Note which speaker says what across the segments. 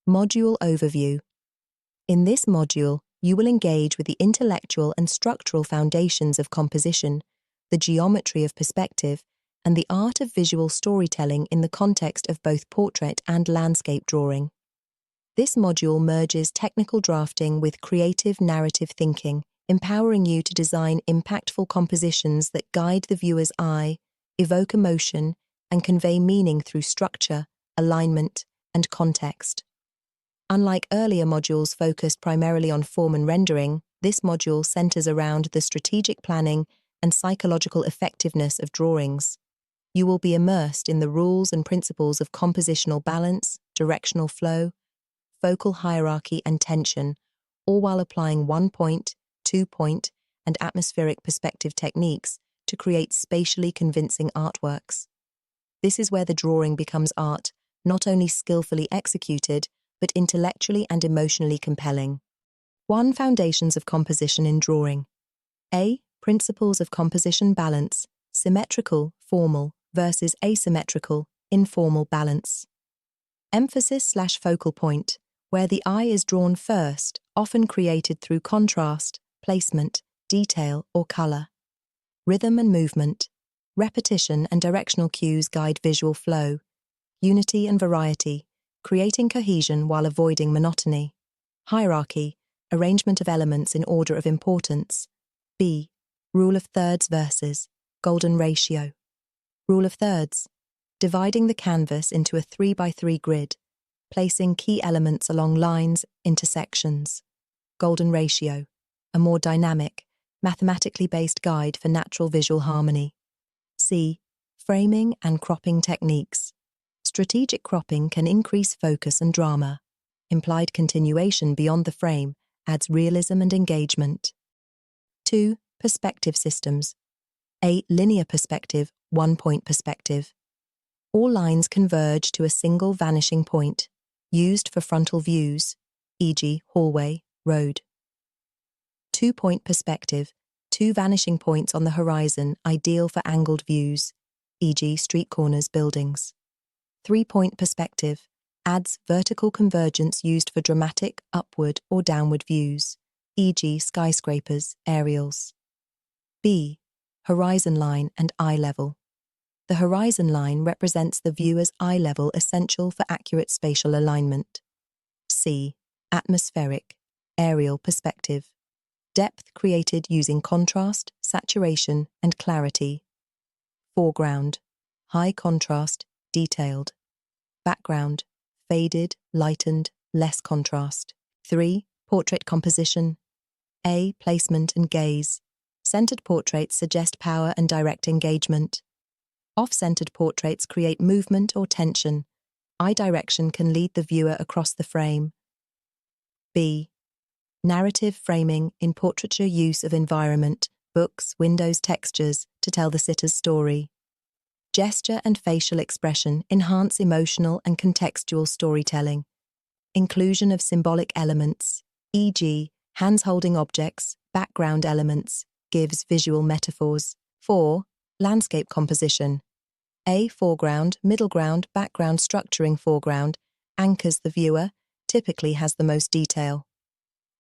Speaker 1: Module Overview. In this module, you will engage with the intellectual and structural foundations of composition, the geometry of perspective, and the art of visual storytelling in the context of both portrait and landscape drawing. This module merges technical drafting with creative narrative thinking, empowering you to design impactful compositions that guide the viewer's eye, evoke emotion, and convey meaning through structure, alignment, and context. Unlike earlier modules focused primarily on form and rendering, this module centers around the strategic planning and psychological effectiveness of drawings. You will be immersed in the rules and principles of compositional balance, directional flow, focal hierarchy, and tension, all while applying 1-point, 2-point, and atmospheric perspective techniques to create spatially convincing artworks. This is where the drawing becomes art, not only skillfully executed, but intellectually and emotionally compelling. 1. Foundations of composition in drawing. A. Principles of composition balance, symmetrical, formal, versus asymmetrical, informal balance. Emphasis/focal point, where the eye is drawn first, often created through contrast, placement, detail, or color. Rhythm and movement. Repetition and directional cues guide visual flow. Unity and variety, creating cohesion while avoiding monotony. Hierarchy, arrangement of elements in order of importance. B. Rule of thirds versus golden ratio. Rule of thirds, dividing the canvas into a 3x3 grid, placing key elements along lines, intersections. Golden ratio, a more dynamic, mathematically based guide for natural visual harmony. C. Framing and cropping techniques. Strategic cropping can increase focus and drama. Implied continuation beyond the frame adds realism and engagement. 2. Perspective systems. A. Linear perspective, 1-point perspective. All lines converge to a single vanishing point, used for frontal views, e.g. hallway, road. 2-point perspective, 2 vanishing points on the horizon, ideal for angled views, e.g. street corners, buildings. 3-point perspective, adds vertical convergence used for dramatic upward or downward views, e.g. skyscrapers, aerials. B. Horizon line and eye level. The horizon line represents the viewer's eye level, essential for accurate spatial alignment. C. Atmospheric, aerial perspective. Depth created using contrast, saturation, and clarity. Foreground, high contrast, detailed. Background, faded, lightened, less contrast. 3. Portrait composition. A. Placement and gaze. Centered portraits suggest power and direct engagement. Off-centered portraits create movement or tension. Eye direction can lead the viewer across the frame. B. Narrative framing in portraiture, use of environment, books, windows, textures to tell the sitter's story. Gesture and facial expression enhance emotional and contextual storytelling. Inclusion of symbolic elements, e.g., hands holding objects, background elements, gives visual metaphors. 4. Landscape composition. A. Foreground, middle ground, background. Structuring. Foreground anchors the viewer, typically has the most detail.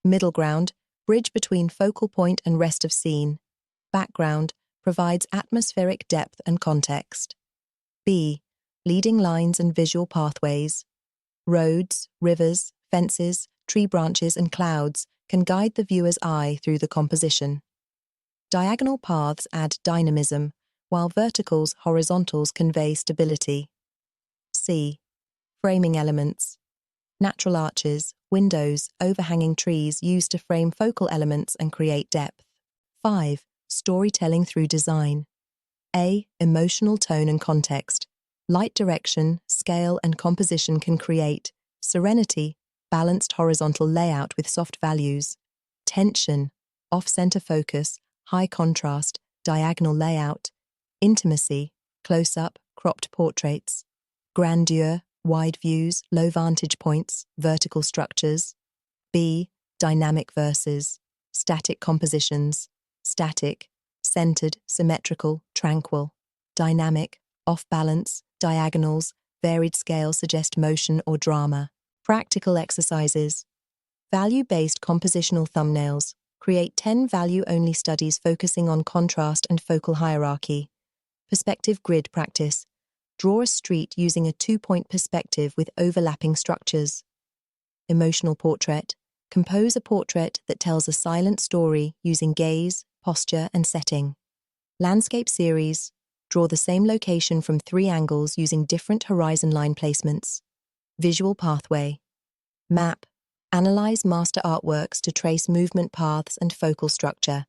Speaker 1: Middle ground, bridge between focal point and rest of scene. Background provides atmospheric depth and context. B. Leading lines and visual pathways. Roads, rivers, fences, tree branches, and clouds can guide the viewer's eye through the composition. Diagonal paths add dynamism, while verticals, horizontals convey stability. C. Framing elements. Natural arches, windows, overhanging trees used to frame focal elements and create depth. 5. Storytelling through design. A. Emotional tone and context. Light direction, scale, and composition can create serenity, balanced horizontal layout with soft values. Tension, off-center focus, high contrast, diagonal layout. Intimacy, close-up, cropped portraits. Grandeur, wide views, low vantage points, vertical structures. B. Dynamic versus static compositions. Static, centered, symmetrical, tranquil. Dynamic, off-balance, diagonals, varied scale suggest motion or drama. Practical exercises. Value-based compositional thumbnails. Create 10 value-only studies focusing on contrast and focal hierarchy. Perspective grid practice. Draw a street using a 2-point perspective with overlapping structures. Emotional portrait. Compose a portrait that tells a silent story using gaze, posture, and setting. Landscape series. Draw the same location from 3 angles using different horizon line placements. Visual pathway. Map. Analyze master artworks to trace movement paths and focal structure.